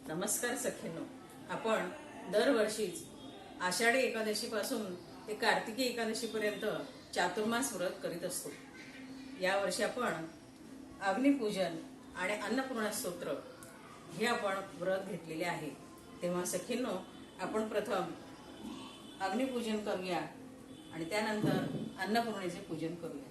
नमस्कार सखींनो, आपण दरवर्षीच आषाढी एकादशीपासून ते कार्तिकी एकादशीपर्यंत चातुर्मास व्रत करीत असतो. यावर्षी आपण अग्निपूजन आणि अन्नपूर्णा स्तोत्र हे आपण व्रत घेतलेले आहे. तेव्हा सखींनो, आपण प्रथम अग्निपूजन करूया आणि त्यानंतर अन्नपूर्णेचे पूजन करूया.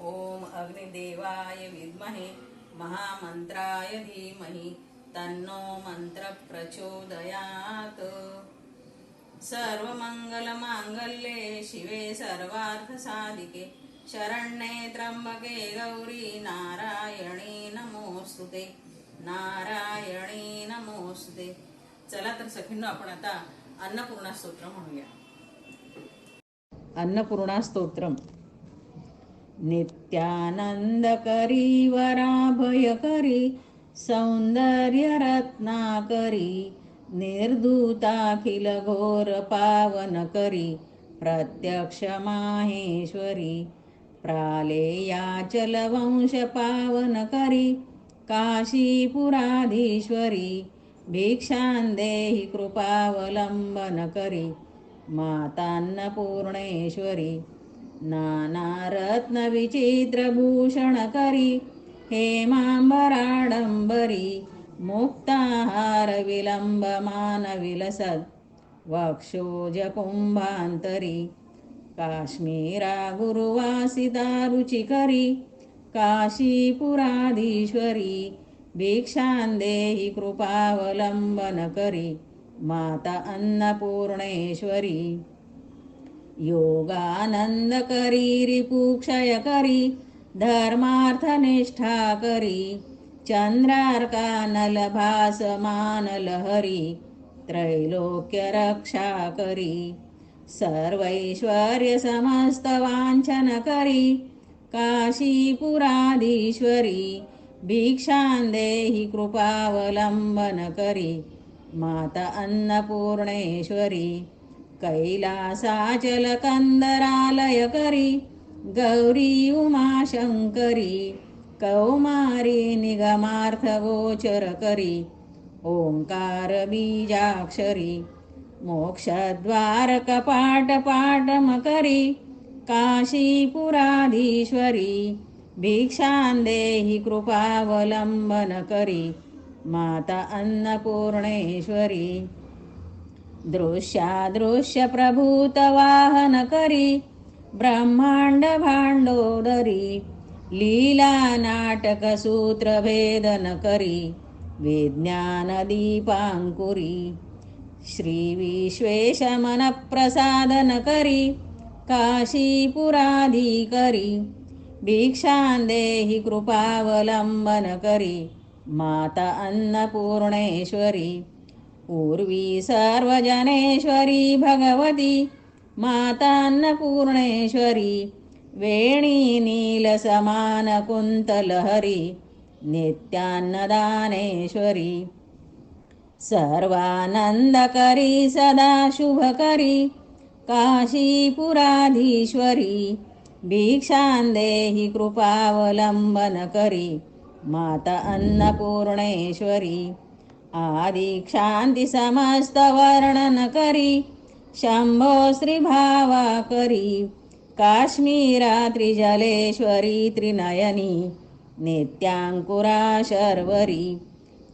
ओम अग्निदेवाय विद्महे महामंत्राय धीमहि तन्नो मंत्र प्रचोदयात्. सर्वमंगलमांगल्ये शिवे सर्वार्थसाधिके शरण्ये त्र्यंबके गौरी नारायणी नमोस्तुते. नारायणी नमोस्तुते. चला तर सखींनो, आपण आता अन्नपूर्णा स्तोत्र म्हणूया. अन्नपूर्णा स्तोत्रम. नित्यानंदकरी वराभयकरी सौंदर्य रत्नाकरी निर्धूताखिल घोर पावनकरी प्रत्यक्ष माहेश्वरी प्रालेयाचल वंश पावनकरी काशीपुराधीश्वरी भिक्षांदेहि कृपावलंबनकरी मातान्नपूर्णेश्वरी नानारत्न विचित्रभूषण करी हेमांबराडंबरी मुक्ताहार विलंबमान विलसद वक्षोज कुंभांतरी काश्मीरा गुरुवासिता रुचिकरी काशीपुराधीश्वरी भिक्षांदेहि कृपावलंबन करी माता अन्नपूर्णेश्वरी योगानंद करी रिपुक्षय करी धर्मार्थ निष्ठा करी चंद्रार्कानल भासमान लहरी त्रैलोक्य रक्षा करी सर्वैश्वर्य समस्त वांछन करी काशीपुराधीश्वरी भिक्षांदेहि कृपावलंबन करी माता अन्नपूर्णेश्वरी कैलासाचल कंदरालय करी गौरी उमाशंकरी कौमारी निगमार्थ गोचर करी ओंकार बीजाक्षरी मोक्षद्वार कपाट पाटम करी काशीपुराधीश्वरी भिक्षांदेहि कृपावलंबन करी माता अन्नपूर्णेश्वरी दृश्यादृश्य प्रभूत वाहन करी ब्रह्मांड भांडोदरी लीला नाटक सूत्र भेदन करी विज्ञान दीपांकुरी श्री विश्वेश मन प्रसादन करी काशीपुराधिकरी भिक्षांदेहि कृपावलंबन करी माता अन्नपूर्णेश्वरी पूर्वी सर्वजनेश्वरी भगवती माता अन्नपूर्णेश्वरी वेणी नील समान कुंतलहरी नित्यान्नदानेश्वरी सर्वानंदकरी सदा शुभकरी काशीपुराधीश्वरी भिक्षांदेहि कृपावलंबन करी माता अन्नपूर्णेश्वरी आदिक्षांती समस्त वर्णन करी शंभो श्री भावा करी काश्मीरा त्रिजलेश्वरी त्रिनयनी नित्यांकुरा शर्वरी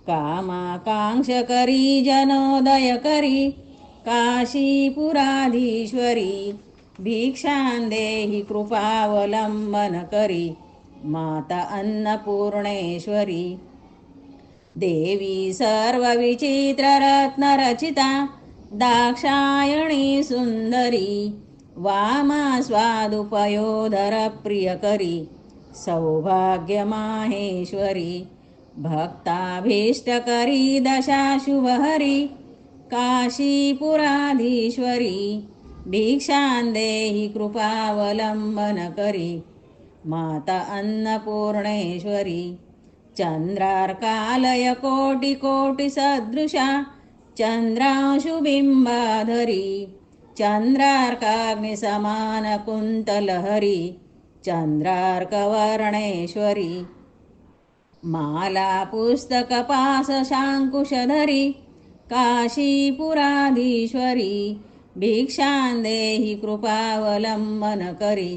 कामाकांक्ष करी जनोदय करी काशीपुराधीश्वरी भिक्षांदेहि कृपावलंबन करी माता अन्नपूर्णेश्वरी देवी सर्व विचित्र रत्न रचिता दाक्षायणी सुंदरी वामा स्वादुपयोधर प्रियकरी सौभाग्य माहेश्वरी भक्ताभीष्टकरी दशा शुभहरी काशीपुराधीश्वरी भिक्षां देहि कृपावलंबन करी माता अन्नपूर्णेश्वरी चंद्रार्कालय कोटि कोटि सदृशा चंद्रांशुबिंबाधरी चंद्रार्काग्निसमान कुंतलहरी चंद्रार्कवर्णेश्वरी माला पुस्तक पास शांकुशधरी काशीपुराधीश्वरी भिक्षां देहि कृपावलंबन करी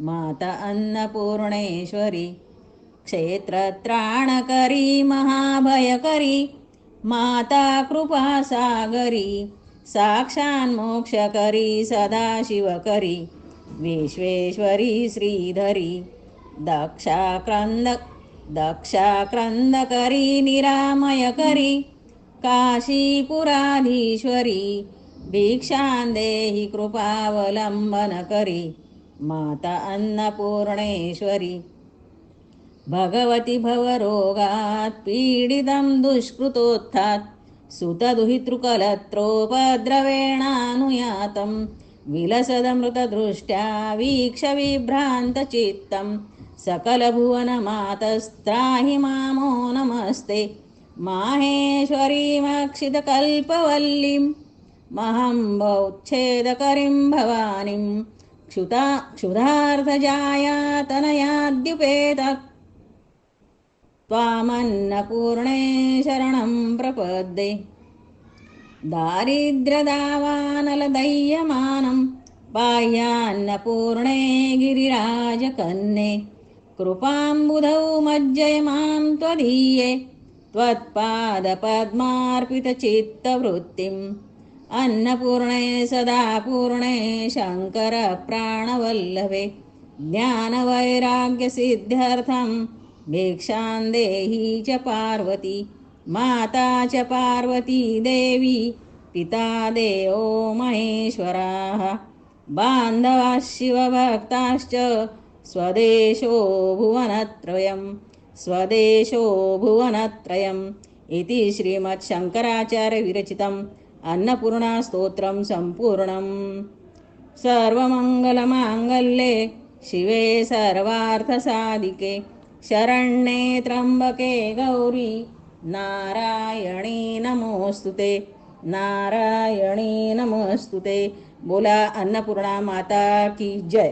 माता अन्नपूर्णेश्वरी क्षेत्रत्राणकरी महाभयकरी माता कृपासागरी साक्षान्मोक्षकरी सदाशिवकरी विश्वेश्वरी श्रीधरी दक्षाक्रंदकरी निरामयकरी काशीपुराधीश्वरी भिक्षां देहि कृपावलंबन करी माता अन्नपूर्णेश्वरी भगवती भवरोगात् पीडितं दुष्कृतोत्थात् सुतदुहितृकलत्रोपद्रवेणानुयातं विलसदमृतदृष्ट्या वीक्ष विभ्रान्तचित्तं सकलभुवनमातस्त्राहि मामो नमस्ते माहेश्वरीमक्षितकल्पवल्लीं महम्बौच्छेदकरीं भवानीं क्षुधार्थजायातनयाद्युपेत त्वामन्नपूर्णे शरणं प्रपद्ये दारिद्र्यदावानलदह्यमानं पाह्यान्नपूर्णे गिरिराजकन्ये कृपाम्बुधौ मज्जय मां त्वदीये त्वत्पादपद्मार्पितचित्तवृत्तिम् अन्नपूर्णे सदा पूर्णे शङ्करप्राणवल्लभे ज्ञानवैराग्यसिद्ध्यर्थं भिक्षां देहि च पार्वती माता च पार्वती देवी पिता देवो महेश्वराः बान्धवाः शिवभक्ताश्च स्वदेशो भुवनत्रयम् इति श्रीमच्छङ्कराचार्यविरचितम् अन्नपूर्णास्तोत्रं सम्पूर्णम् सर्वमङ्गलमाङ्गल्ये शिवे सर्वार्थसाधिके शरण्ये त्र्यम्बके गौरी नारायणी नमोस्तुते बोला अन्नपूर्णा माता की जय।